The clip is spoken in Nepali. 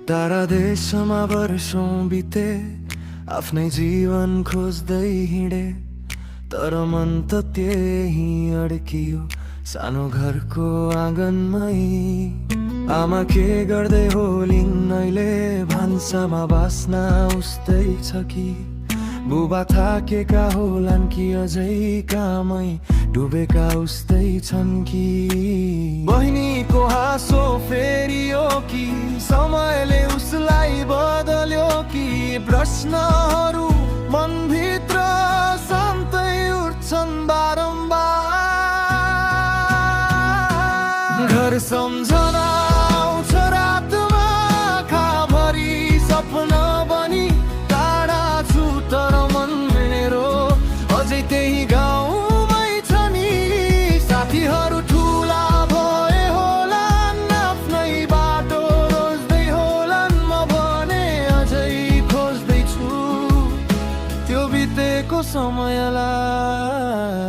तारा देशमा वर्षौं बिते आफ्नै जीवन खोज्दै हिँडे, तर मन त त्यही अड्कियो सानो घरको आँगनमै। आमा के गर्दै होलिन् अहिले, भान्सामा बास्ना उस्तै छ कि? बुबा थाकेका होलान् कि अझै कामै डुबेका उस्तै छन् कि? बहिनीको हाँसो फेरियो कि समयले उसलाई बदल्यो कि? प्रश्नहरू मनभित्र शान्तै उठ्छन् बारम्बार। घर सम्झना आउँछ रातमा, आँखाभरि सपना बनी टाढा छु तर मन मेरो अझै त्यही गाउँमै छ नि। साथीहरू ठुला भए होलान्, आफ्नै बाटो रोज्दै होलान्, म भने अझै खोज्दैछु त्यो बितेको समयलाई।